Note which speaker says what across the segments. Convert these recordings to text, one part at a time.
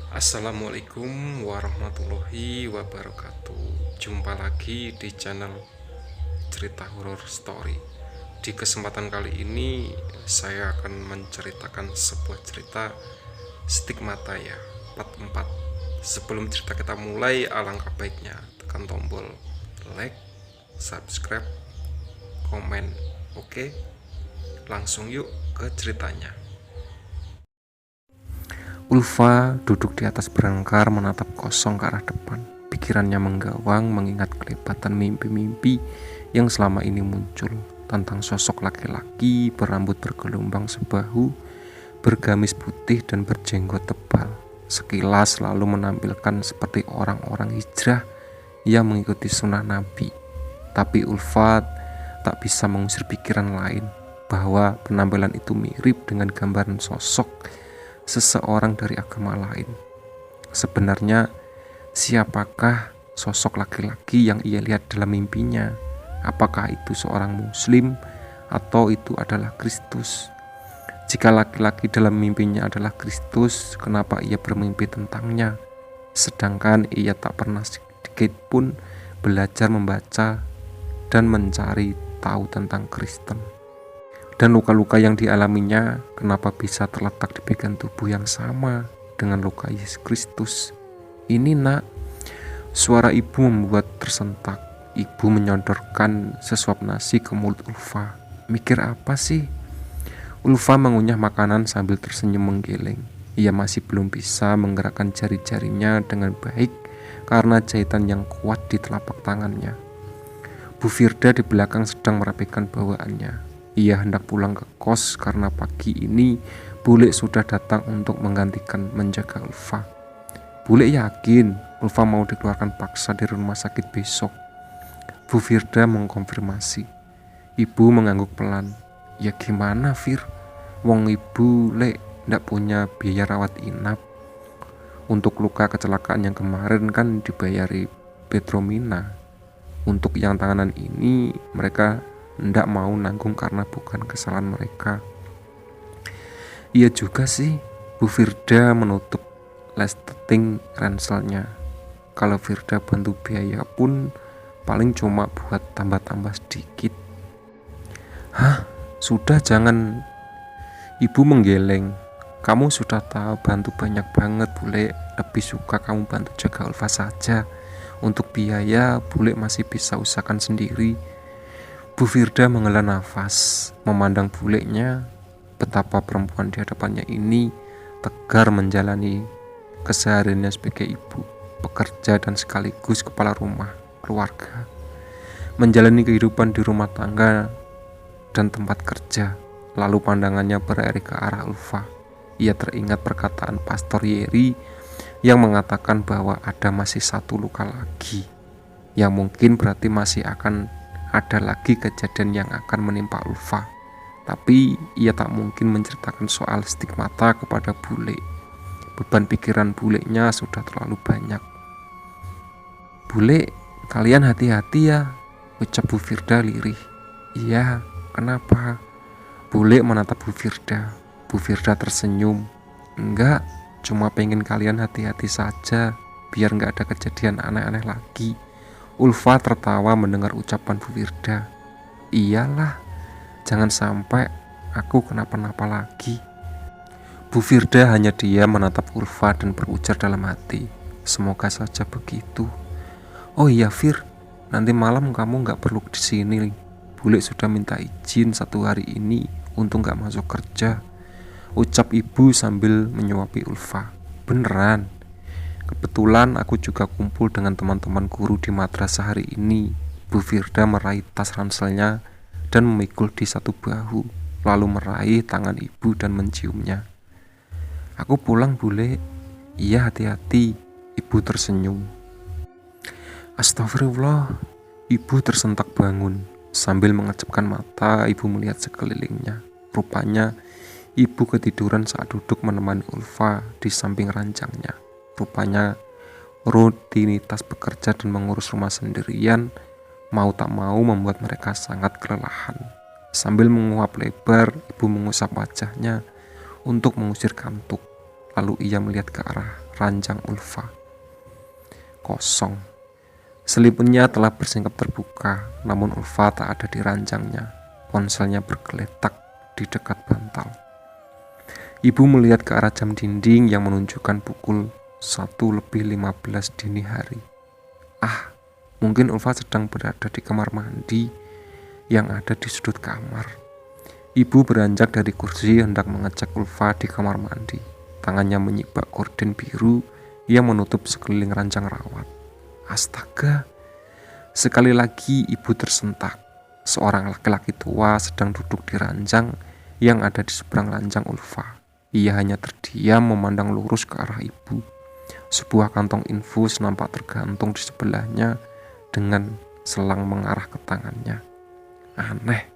Speaker 1: Assalamualaikum warahmatullahi wabarakatuh. Jumpa lagi di channel Cerita Horror Story. Di kesempatan kali ini saya akan menceritakan sebuah cerita Stigmata ya, part 4. Sebelum cerita kita mulai, alangkah baiknya tekan tombol like, subscribe, komen. Oke, langsung yuk ke ceritanya. Ulfa duduk di atas berangkar menatap kosong ke arah depan. Pikirannya menggawang mengingat kelibatan mimpi-mimpi yang selama ini muncul tentang sosok laki-laki berambut bergelombang sebahu, bergamis putih dan berjenggot tebal. Sekilas lalu menampilkan seperti orang-orang hijrah yang mengikuti sunnah Nabi. Tapi Ulfa tak bisa mengusir pikiran lain bahwa penampilan itu mirip dengan gambaran sosok seseorang dari agama lain. Sebenarnya siapakah sosok laki-laki yang ia lihat dalam mimpinya? Apakah itu seorang muslim atau itu adalah Kristus? Jika laki-laki dalam mimpinya adalah Kristus, kenapa ia bermimpi tentangnya? Sedangkan ia tak pernah sedikit pun belajar membaca dan mencari tahu tentang Kristen. Dan luka-luka yang dialaminya kenapa bisa terletak di bagian tubuh yang sama dengan luka Yesus Kristus. Ini nak, suara ibu membuat tersentak. Ibu menyodorkan sesuap nasi ke mulut Ulfa. Mikir apa sih? Ulfa mengunyah makanan sambil tersenyum menggeleng. Ia masih belum bisa menggerakkan jari-jarinya dengan baik karena jahitan yang kuat di telapak tangannya. Bu Firda di belakang sedang merapikan bawaannya. Ia hendak pulang ke kos karena pagi ini Bule sudah datang untuk menggantikan menjaga Ulfa. Bule yakin Ulfa mau dikeluarkan paksa dari rumah sakit besok. Bu Firda mengkonfirmasi. Ibu mengangguk pelan. Ya gimana Fir? Wong ibu ndak punya biaya rawat inap. Untuk luka kecelakaan yang kemarin kan dibayari Petromina. Untuk yang tanganan ini mereka ndak mau nanggung karena bukan kesalahan mereka. Iya juga sih, Bu Firda menutup lesteting ranselnya. Kalau Firda bantu biaya pun paling cuma buat tambah-tambah sedikit. Hah? Sudah jangan. Ibu menggeleng. Kamu sudah tahu bantu banyak banget Bule. Lebih suka kamu bantu jaga Ulfa saja. Untuk biaya Bule masih bisa usahakan sendiri. Bu Firda menghela nafas, memandang bulenya, betapa perempuan di hadapannya ini tegar menjalani kesehariannya sebagai ibu, pekerja dan sekaligus kepala rumah keluarga, menjalani kehidupan di rumah tangga dan tempat kerja. Lalu pandangannya beralih ke arah Ulfa. Ia teringat perkataan Pastor Yeri yang mengatakan bahwa ada masih satu luka lagi, yang mungkin berarti masih akan ada lagi kejadian yang akan menimpa Ulfa. Tapi ia tak mungkin menceritakan soal stigmata kepada Bule. Beban pikiran bulenya sudah terlalu banyak. Bule, kalian hati-hati ya, ucap Bu Firda lirih. Iya, kenapa? Bule menatap Bu Firda. Bu Firda tersenyum. Enggak, cuma pengen kalian hati-hati saja, biar gak ada kejadian aneh-aneh lagi. Ulfa tertawa mendengar ucapan Bu Firda. Iyalah, jangan sampai aku kenapa-napa lagi. Bu Firda hanya diam menatap Ulfa dan berujar dalam hati. Semoga saja begitu. Oh iya Fir, nanti malam kamu gak perlu di sini. Bule sudah minta izin 1 hari ini untuk gak masuk kerja, ucap ibu sambil menyuapi Ulfa. Beneran? Kebetulan aku juga kumpul dengan teman-teman guru di madrasah hari ini. Bu Firda meraih tas ranselnya dan memikul di satu bahu, lalu meraih tangan ibu dan menciumnya. Aku pulang Bule. Iya hati-hati, ibu tersenyum. Astagfirullah, ibu tersentak bangun. Sambil mengecapkan mata, ibu melihat sekelilingnya. Rupanya ibu ketiduran saat duduk menemani Ulfa di samping ranjangnya. Rupanya rutinitas bekerja dan mengurus rumah sendirian mau tak mau membuat mereka sangat kelelahan. Sambil menguap lebar, ibu mengusap wajahnya untuk mengusir kantuk. Lalu ia melihat ke arah ranjang Ulfa. Kosong. Selimutnya telah bersingkap terbuka, namun Ulfa tak ada di ranjangnya. Ponselnya bergeletak di dekat bantal. Ibu melihat ke arah jam dinding yang menunjukkan pukul 1:15 dini hari. Mungkin Ulfa sedang berada di kamar mandi yang ada di sudut kamar. Ibu beranjak dari kursi hendak mengecek Ulfa di kamar mandi. Tangannya menyibak gorden biru yang menutup sekeliling ranjang rawat. Astaga! Sekali lagi ibu tersentak. Seorang laki-laki tua sedang duduk di ranjang yang ada di seberang ranjang Ulfa. Ia hanya terdiam memandang lurus ke arah ibu. Sebuah kantong infus nampak tergantung di sebelahnya dengan selang mengarah ke tangannya. Aneh,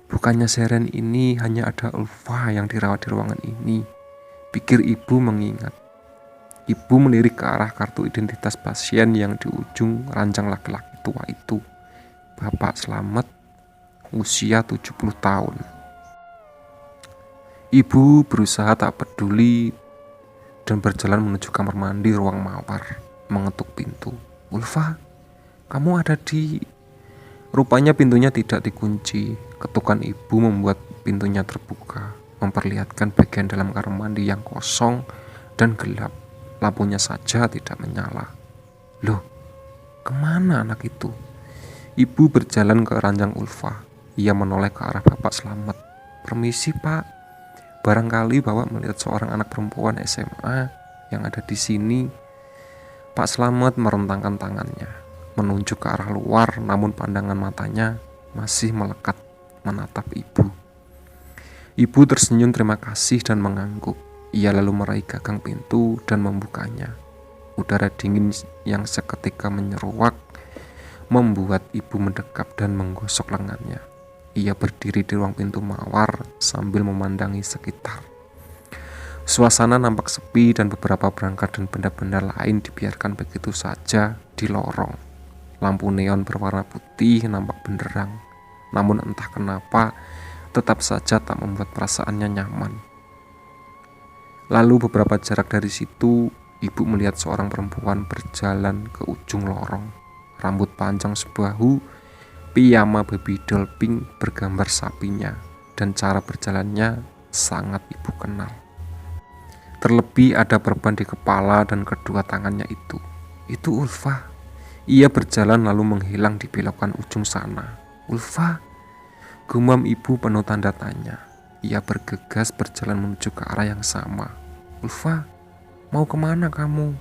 Speaker 1: bukannya seharian ini hanya ada Ulfa yang dirawat di ruangan ini, pikir ibu mengingat. Ibu melirik ke arah kartu identitas pasien yang di ujung ranjang laki-laki tua itu. Bapak Slamet, usia 70 tahun. Ibu berusaha tak peduli dan berjalan menuju kamar mandi ruang mawar, mengetuk pintu. Ulfa, kamu ada di... Rupanya pintunya tidak dikunci. Ketukan ibu membuat pintunya terbuka, memperlihatkan bagian dalam kamar mandi yang kosong dan gelap. Lampunya saja tidak menyala. Loh, kemana anak itu? Ibu berjalan ke ranjang Ulfa. Ia menoleh ke arah Bapak Slamet. Permisi Pak, barangkali Bapak melihat seorang anak perempuan SMA yang ada di sini. Pak Slamet merentangkan tangannya, menunjuk ke arah luar, namun pandangan matanya masih melekat menatap ibu. Ibu tersenyum terima kasih dan mengangguk. Ia lalu meraih gagang pintu dan membukanya. Udara dingin yang seketika menyeruak membuat ibu mendekap dan menggosok lengannya. Ia berdiri di ruang pintu mawar sambil memandangi sekitar. Suasana nampak sepi dan beberapa perangkat dan benda-benda lain dibiarkan begitu saja di lorong. Lampu neon berwarna putih nampak benderang, namun entah kenapa tetap saja tak membuat perasaannya nyaman. Lalu beberapa jarak dari situ, ibu melihat seorang perempuan berjalan ke ujung lorong. Rambut panjang sebahu, piyama baby doll pink bergambar sapinya, dan cara berjalannya sangat ibu kenal. Terlebih ada perban di kepala dan kedua tangannya itu. Itu Ulfa. Ia berjalan lalu menghilang di belokan ujung sana. Ulfa, gumam ibu penuh tanda tanya. Ia bergegas berjalan menuju ke arah yang sama. Ulfa, mau kemana kamu?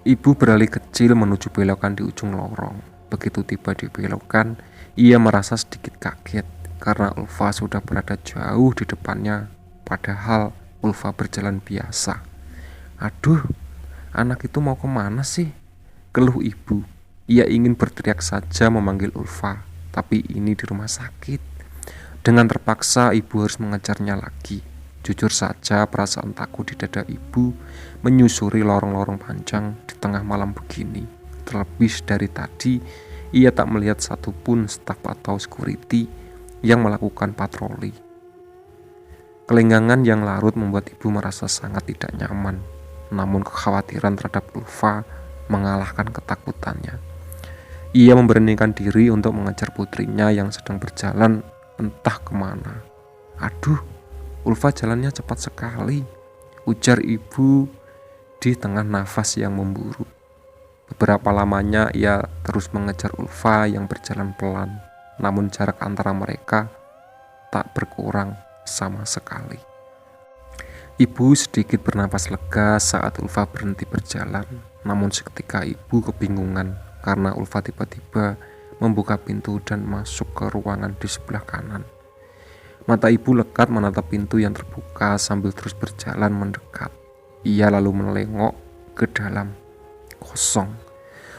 Speaker 1: Ibu beralih kecil menuju belokan di ujung lorong. Begitu tiba di belokan, ia merasa sedikit kaget karena Ulfa sudah berada jauh di depannya, padahal Ulfa berjalan biasa. Aduh, anak itu mau kemana sih? Keluh ibu. Ia ingin berteriak saja memanggil Ulfa, tapi ini di rumah sakit. Dengan terpaksa ibu harus mengejarnya lagi. Jujur saja perasaan takut di dada ibu menyusuri lorong-lorong panjang di tengah malam begini. Terlebih dari tadi, ia tak melihat satupun staf atau security yang melakukan patroli. Kelenggangan yang larut membuat ibu merasa sangat tidak nyaman. Namun kekhawatiran terhadap Ulfa mengalahkan ketakutannya. Ia memberanikan diri untuk mengejar putrinya yang sedang berjalan entah kemana. Aduh, Ulfa jalannya cepat sekali, ujar ibu di tengah nafas yang memburu. Beberapa lamanya ia terus mengejar Ulfa yang berjalan pelan, namun jarak antara mereka tak berkurang sama sekali. Ibu sedikit bernapas lega saat Ulfa berhenti berjalan, namun seketika ibu kebingungan karena Ulfa tiba-tiba membuka pintu dan masuk ke ruangan di sebelah kanan. Mata ibu lekat menatap pintu yang terbuka sambil terus berjalan mendekat. Ia lalu menengok ke dalam. Kosong.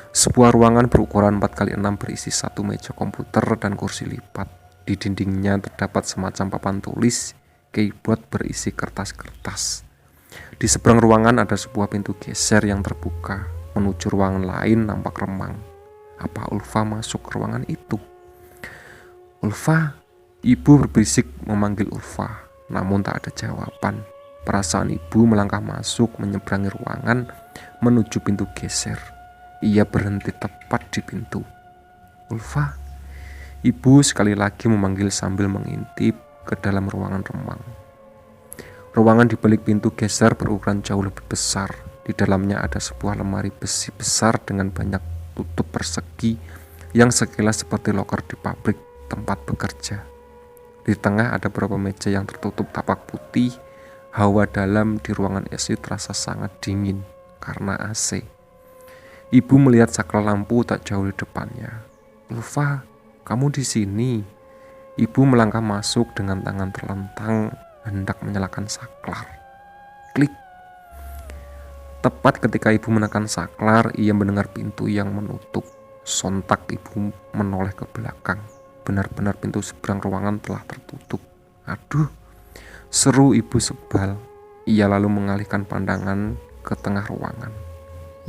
Speaker 1: Sebuah ruangan berukuran 4x6 berisi satu meja komputer dan kursi lipat. Di dindingnya terdapat semacam papan tulis, keyboard berisi kertas-kertas. Di seberang ruangan ada sebuah pintu geser yang terbuka. Menuju ruangan lain nampak remang. Apa Ulfa masuk ke ruangan itu? Ulfa, ibu berbisik memanggil Ulfa, namun tak ada jawaban. Perasaan ibu melangkah masuk menyeberangi ruangan menuju pintu geser. Ia berhenti tepat di pintu. "Ulfa," ibu sekali lagi memanggil sambil mengintip ke dalam ruangan remang. Ruangan di balik pintu geser berukuran jauh lebih besar. Di dalamnya ada sebuah lemari besi besar dengan banyak tutup persegi yang sekilas seperti loker di pabrik tempat bekerja. Di tengah ada beberapa meja yang tertutup tapak putih. Hawa dalam di ruangan itu terasa sangat dingin karena AC. Ibu melihat saklar lampu tak jauh di depannya. "Ulfa, kamu di sini." Ibu melangkah masuk dengan tangan terlentang hendak menyalakan saklar. Klik. Tepat ketika ibu menekan saklar, ia mendengar pintu yang menutup. Sontak ibu menoleh ke belakang. Benar-benar pintu seberang ruangan telah tertutup. "Aduh," seru ibu sebal. Ia lalu mengalihkan pandangan ke tengah ruangan.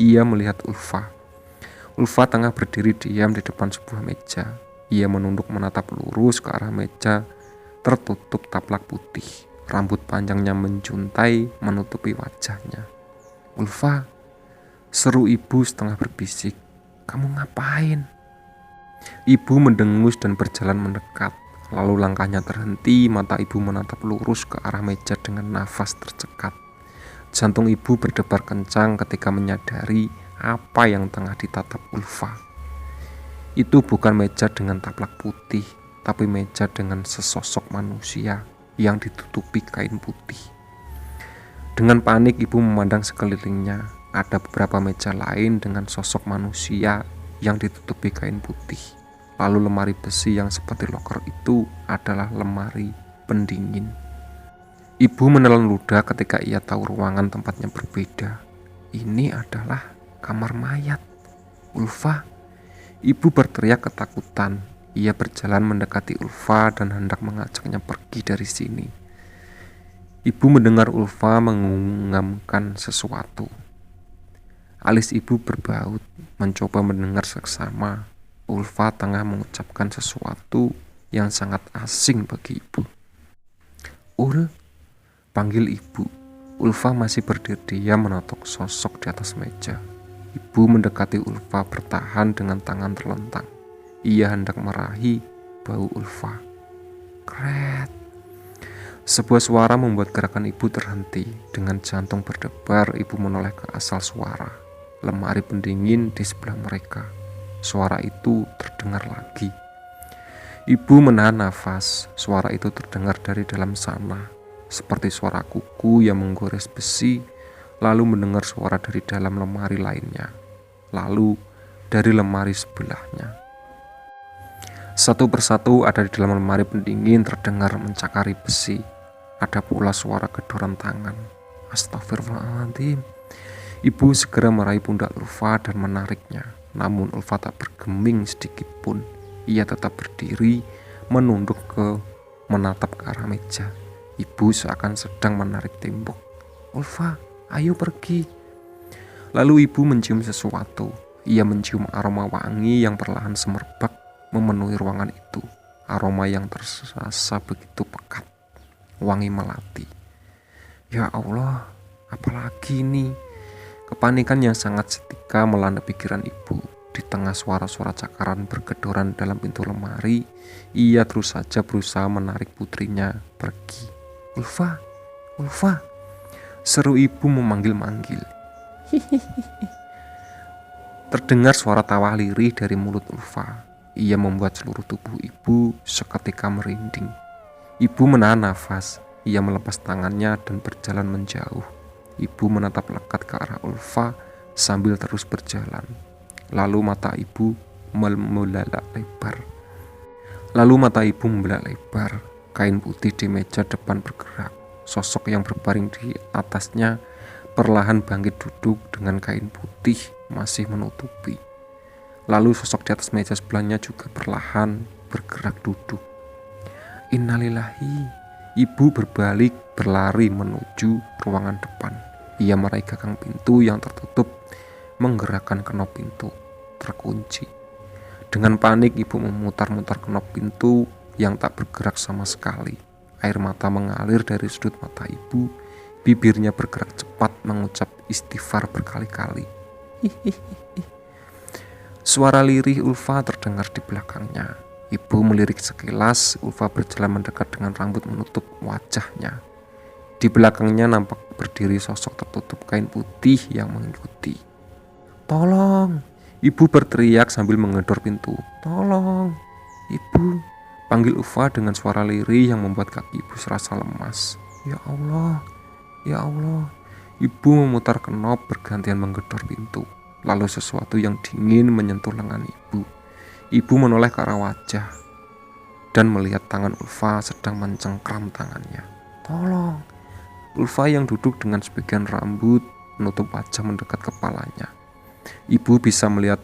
Speaker 1: Ia melihat Ulfa. Ulfa tengah berdiri diam di depan sebuah meja. Ia menunduk menatap lurus ke arah meja tertutup taplak putih. Rambut panjangnya menjuntai menutupi wajahnya. "Ulfa," seru ibu setengah berbisik. "Kamu ngapain?" Ibu mendengus dan berjalan mendekat. Lalu langkahnya terhenti, mata ibu menatap lurus ke arah meja dengan nafas tercekat. Jantung ibu berdebar kencang ketika menyadari apa yang tengah ditatap Ulfa. Itu bukan meja dengan taplak putih, tapi meja dengan sesosok manusia yang ditutupi kain putih. Dengan panik ibu memandang sekelilingnya. Ada beberapa meja lain dengan sosok manusia yang ditutupi kain putih. Lalu lemari besi yang seperti loker itu adalah lemari pendingin. Ibu menelan ludah ketika ia tahu ruangan tempatnya berbeda. Ini adalah kamar mayat. "Ulfa," ibu berteriak ketakutan. Ia berjalan mendekati Ulfa dan hendak mengajaknya pergi dari sini. Ibu mendengar Ulfa mengunggamkan sesuatu. Alis ibu berbaut, mencoba mendengar seksama. Ulfa tengah mengucapkan sesuatu yang sangat asing bagi ibu. "Ul," panggil ibu. Ulfa masih berdiri diam menotok sosok di atas meja. Ibu mendekati Ulfa bertahan dengan tangan terlentang. Ia hendak meraih bau Ulfa. Kret. Sebuah suara membuat gerakan ibu terhenti. Dengan jantung berdebar, ibu menoleh ke asal suara. Lemari pendingin di sebelah mereka. Suara itu terdengar lagi. Ibu menahan nafas. Suara itu terdengar dari dalam sana, seperti suara kuku yang menggores besi. Lalu mendengar suara dari dalam lemari lainnya. Lalu dari lemari sebelahnya. Satu persatu ada di dalam lemari pendingin terdengar mencakari besi. Ada pula suara gedoran tangan. Astagfirullahaladzim. Ibu segera meraih pundak Ulfa dan menariknya. Namun Ulfa tak bergeming sedikit pun. Ia tetap berdiri, menunduk menatap ke arah meja. Ibu seakan sedang menarik tembok. "Ulfa, ayo pergi." Lalu ibu mencium sesuatu. Ia mencium aroma wangi yang perlahan semerbak memenuhi ruangan itu. Aroma yang terasa begitu pekat. Wangi melati. Ya Allah, apalagi ini? Kepanikan yang sangat setika melanda pikiran ibu. Di tengah suara-suara cakaran bergedoran dalam pintu lemari, ia terus saja berusaha menarik putrinya pergi. "Ulfa, Ulfa," seru ibu memanggil-manggil. Terdengar suara tawa lirih dari mulut Ulfa. Ia membuat seluruh tubuh ibu seketika merinding. Ibu menahan nafas. Ia melepas tangannya dan berjalan menjauh. Ibu menatap lekat ke arah Ulfa sambil terus berjalan. Lalu mata ibu membelalak lebar. Kain putih di meja depan bergerak. Sosok yang berbaring di atasnya perlahan bangkit duduk dengan kain putih masih menutupi. Lalu sosok di atas meja sebelahnya juga perlahan bergerak duduk. Innalillahi. Ibu berbalik berlari menuju ruangan depan. Ia meraih gagang pintu yang tertutup, menggerakkan knop pintu, terkunci. Dengan panik ibu memutar-mutar knop pintu yang tak bergerak sama sekali. Air mata mengalir dari sudut mata ibu. Bibirnya bergerak cepat mengucap istighfar berkali-kali. Suara lirih Ulfa terdengar di belakangnya. Ibu melirik sekilas. Ulfa berjalan mendekat dengan rambut menutup wajahnya. Di belakangnya nampak berdiri sosok tertutup kain putih yang mengikuti. "Tolong!" Ibu berteriak sambil menggedor pintu. "Tolong, Ibu!" panggil Ulfa dengan suara lirih yang membuat kaki ibu serasa lemas. "Ya Allah, ya Allah!" Ibu memutar kenop bergantian menggedor pintu. Lalu sesuatu yang dingin menyentuh lengan ibu. Ibu menoleh ke arah wajah dan melihat tangan Ulfa sedang mencengkram tangannya. "Tolong!" Ulfa yang duduk dengan sebagian rambut menutup wajah mendekat kepalanya. Ibu bisa melihat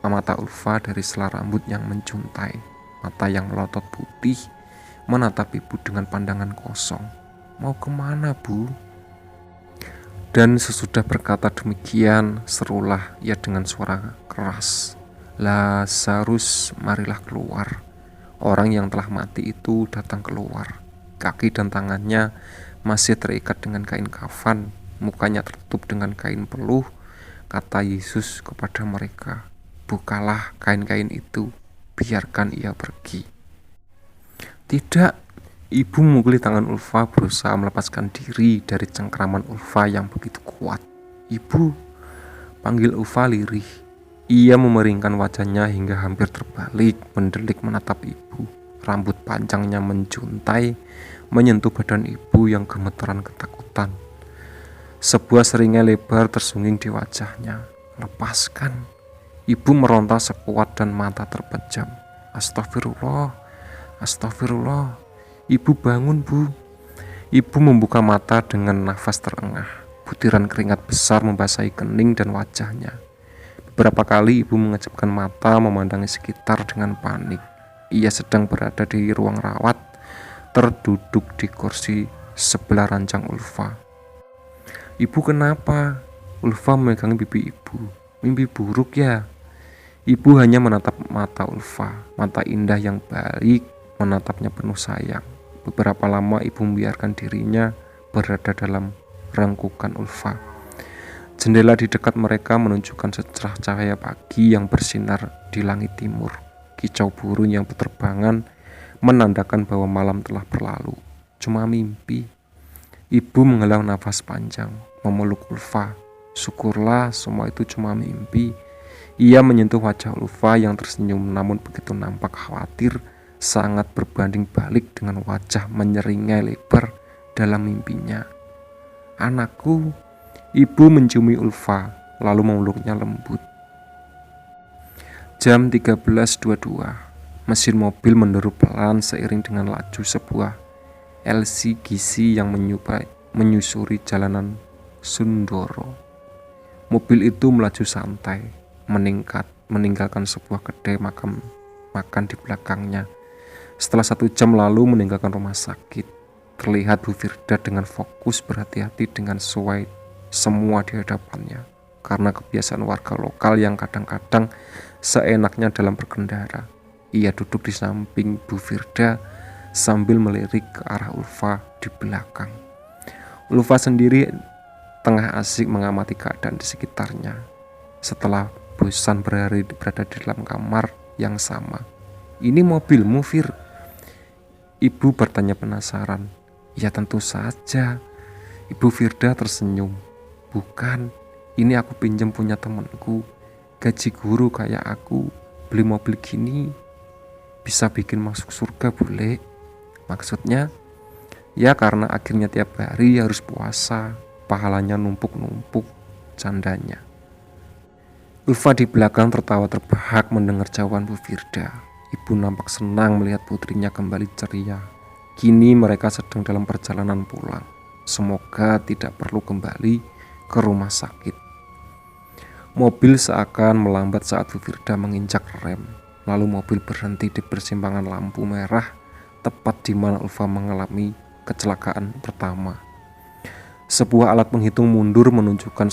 Speaker 1: mata Ulfa dari sela rambut yang menjuntai. Mata yang melotot putih menatap ibu dengan pandangan kosong. "Mau kemana, Bu?" Dan sesudah berkata demikian, serulah ia dengan suara keras. "Lazarus, marilah keluar." Orang yang telah mati itu datang keluar. Kaki dan tangannya masih terikat dengan kain kafan, mukanya tertutup dengan kain peluh. Kata Yesus kepada mereka, "Bukalah kain-kain itu, biarkan ia pergi." "Tidak!" Ibu memukuli tangan Ulfa berusaha melepaskan diri dari cengkraman Ulfa yang begitu kuat. "Ibu!" panggil Ulfa lirih. Ia memeringkan wajahnya hingga hampir terbalik, mendelik menatap ibu. Rambut panjangnya menjuntai, menyentuh badan ibu yang gemetaran ketakutan. Sebuah seringai lebar tersungging di wajahnya. "Lepaskan!" Ibu meronta sekuat dan mata terpejam. "Astagfirullah, astagfirullah." "Ibu bangun, Bu." Ibu membuka mata dengan nafas terengah. Butiran keringat besar membasahi kening dan wajahnya. Beberapa kali ibu mengejapkan mata memandangi sekitar dengan panik. Ia sedang berada di ruang rawat, terduduk di kursi sebelah ranjang Ulfa. "Ibu kenapa?" Ulfa memegangi pipi ibu. "Mimpi buruk ya?" Ibu hanya menatap mata Ulfa. Mata indah yang baik menatapnya penuh sayang. Beberapa lama ibu membiarkan dirinya berada dalam rengkukan Ulfa. Jendela di dekat mereka menunjukkan secerah cahaya pagi yang bersinar di langit timur. Kicau burung yang berterbangan menandakan bahwa malam telah berlalu. "Cuma mimpi." Ibu menghela nafas panjang, memeluk Ulfa. "Syukurlah semua itu cuma mimpi." Ia menyentuh wajah Ulfa yang tersenyum, namun begitu nampak khawatir, sangat berbanding balik dengan wajah menyeringai lebar dalam mimpinya. "Anakku." Ibu menciumi Ulfa, lalu memeluknya lembut. Jam 13.22. Mesin mobil menderu pelan seiring dengan laju sebuah LCGC yang menyusuri jalanan Sundoro. Mobil itu melaju santai, meninggalkan sebuah kedai makan di belakangnya. Setelah 1 jam lalu meninggalkan rumah sakit, terlihat Bu Firda dengan fokus berhati-hati dengan semua di hadapannya. Karena kebiasaan warga lokal yang kadang-kadang seenaknya dalam berkendara. Ia duduk di samping Bu Firda sambil melirik ke arah Ulfa di belakang. Ulfa sendiri tengah asik mengamati keadaan di sekitarnya. Setelah bosan berhari berada di dalam kamar yang sama. "Ini mobilmu, Fir?" Ibu bertanya penasaran. "Ya tentu saja." Ibu Firda tersenyum. "Bukan, ini aku pinjam punya temanku. Gaji guru kayak aku, beli mobil gini bisa bikin masuk surga, Bule." "Maksudnya?" "Ya karena akhirnya tiap hari harus puasa, pahalanya numpuk-numpuk," candanya. Ulfa di belakang tertawa terbahak mendengar jawaban Bu Firda. Ibu nampak senang melihat putrinya kembali ceria. Kini mereka sedang dalam perjalanan pulang. Semoga tidak perlu kembali ke rumah sakit. Mobil seakan melambat saat Bu Firda menginjak rem. Lalu mobil berhenti di persimpangan lampu merah, tepat di mana Ulfa mengalami kecelakaan pertama. Sebuah alat penghitung mundur menunjukkan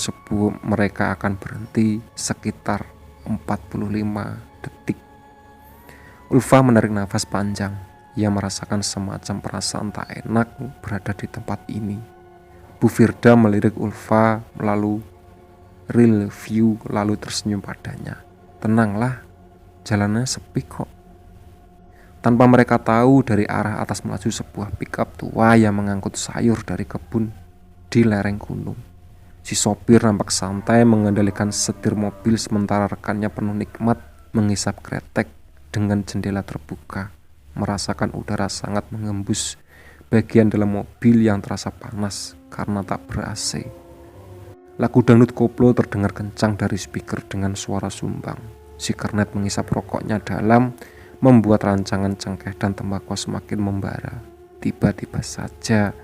Speaker 1: mereka akan berhenti sekitar 45 detik. Ulfa menarik nafas panjang. Ia merasakan semacam perasaan tak enak berada di tempat ini. Bu Firda melirik Ulfa lalu real view lalu tersenyum padanya. Tenanglah, jalannya sepi kok. Tanpa mereka tahu, dari arah atas melaju sebuah pickup tua yang mengangkut sayur dari kebun di lereng gunung. Si sopir nampak santai mengendalikan setir mobil sementara rekannya penuh nikmat menghisap kretek dengan jendela terbuka, merasakan udara sangat mengembus bagian dalam mobil yang terasa panas karena tak ber-AC. Lagu dangdut koplo terdengar kencang dari speaker dengan suara sumbang. Si kernet menghisap rokoknya dalam, membuat rancangan cengkeh dan tembakau semakin membara. Tiba-tiba saja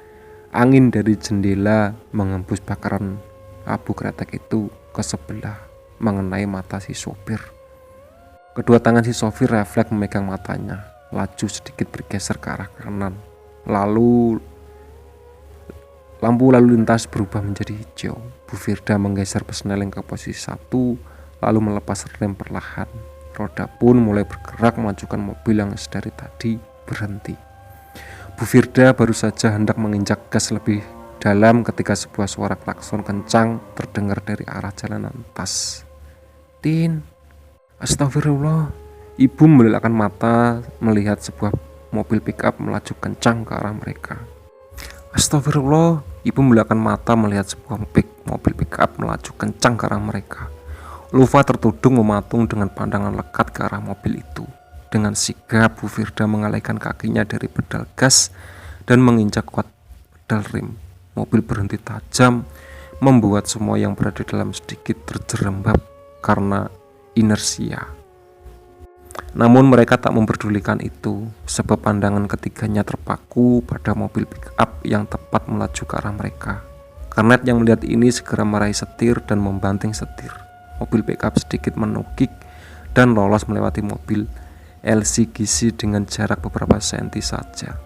Speaker 1: angin dari jendela mengembus bakaran abu kretek itu ke sebelah, mengenai mata si sopir. Kedua tangan si sopir refleks memegang matanya, laju sedikit bergeser ke arah kanan. Lalu lampu lalu lintas berubah menjadi hijau. Bu Firda menggeser persneling ke posisi 1, lalu melepas rem perlahan. Roda pun mulai bergerak mengajukan mobil yang sedari tadi berhenti. Bu Firda baru saja hendak menginjak gas lebih dalam ketika sebuah suara klakson kencang terdengar dari arah jalanan tas. Tin, astagfirullah. Ibu melelahkan mata melihat sebuah mobil pickup melaju kencang ke arah mereka. Astagfirullah, ibu membelakang mata melihat sebuah mobil pickup melaju kencang ke arah mereka. Ulfa tertudung mematung dengan pandangan lekat ke arah mobil itu. Dengan sigap, Bu Firda mengalihkan kakinya dari pedal gas dan menginjak kuat pedal rem. Mobil berhenti tajam, membuat semua yang berada dalam sedikit terjerembab karena inersia. Namun mereka tak memperdulikan itu, sebab pandangan ketiganya terpaku pada mobil pick-up yang tepat melaju ke arah mereka. Kernet yang melihat ini segera meraih setir dan membanting setir. Mobil pick-up sedikit menukik dan lolos melewati mobil LCGC dengan jarak beberapa senti saja.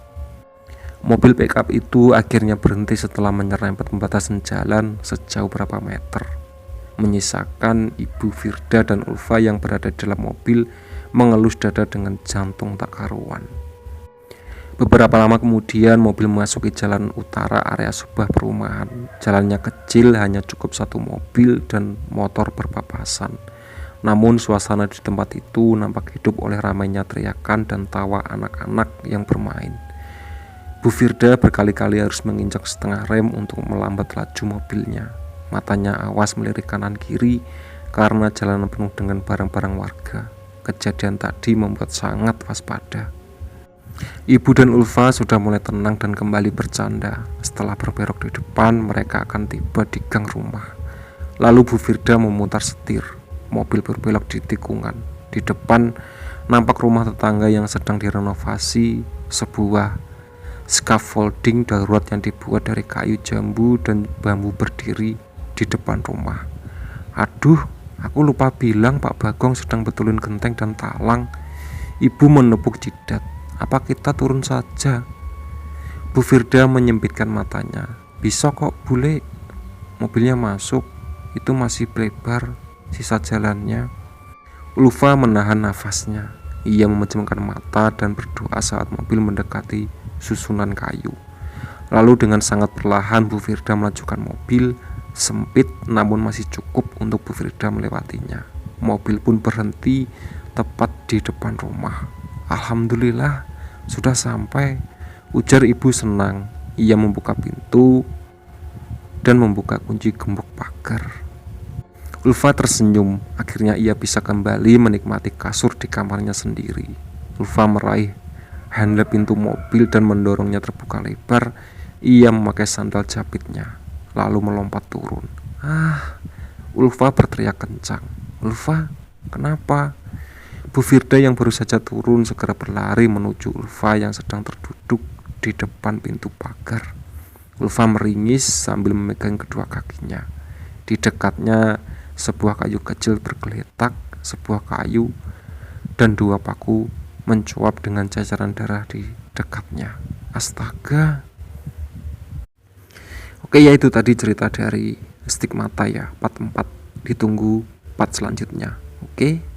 Speaker 1: Mobil pick-up itu akhirnya berhenti setelah menyerempet pembatasan jalan sejauh berapa meter, menyisakan Ibu Firda dan Ulfa yang berada di dalam mobil mengelus dada dengan jantung tak karuan. Beberapa lama kemudian mobil memasuki jalan utara area sebuah perumahan. Jalannya kecil, hanya cukup satu mobil dan motor berpapasan. Namun suasana di tempat itu nampak hidup oleh ramainya teriakan dan tawa anak-anak yang bermain. Bu Firda berkali-kali harus menginjak setengah rem untuk melambat laju mobilnya. Matanya awas melirik kanan kiri karena jalanan penuh dengan barang-barang warga. Kejadian tadi membuat sangat waspada. Ibu dan Ulfa sudah mulai tenang dan kembali bercanda. Setelah berbelok di depan, mereka akan tiba di gang rumah. Lalu Bu Firda memutar setir. Mobil berbelok di tikungan. Di depan nampak rumah tetangga yang sedang direnovasi, sebuah scaffolding darurat yang dibuat dari kayu jambu dan bambu berdiri di depan rumah. Aduh, aku lupa bilang Pak Bagong sedang betulin genteng dan talang. Ibu menepuk jidat. Apa kita turun saja? Bu Firda menyempitkan matanya. Bisa kok bule, mobilnya masuk, itu masih lebar sisa jalannya. Ulfa menahan nafasnya. Ia memejamkan mata dan berdoa saat mobil mendekati susunan kayu. Lalu dengan sangat perlahan Bu Firda melajukan mobil. Sempit namun masih cukup untuk Bu Firda melewatinya. Mobil pun berhenti tepat di depan rumah. Alhamdulillah, sudah sampai, ujar ibu senang. Ia membuka pintu dan membuka kunci gembok pagar. Ulfa tersenyum. Akhirnya ia bisa kembali menikmati kasur di kamarnya sendiri. Ulfa meraih handle pintu mobil dan mendorongnya terbuka lebar. Ia memakai sandal jepitnya lalu melompat turun. Ulfa berteriak kencang. Ulfa, kenapa? Bu Firda yang baru saja turun segera berlari menuju Ulfa yang sedang terduduk di depan pintu pagar. Ulfa meringis sambil memegang kedua kakinya. Di dekatnya sebuah kayu kecil tergeletak, sebuah kayu dan dua paku mencuap dengan ceceran darah di dekatnya. Astaga. Oke, ya itu tadi cerita dari Stigmata ya, part 4. Ditunggu part selanjutnya. Oke.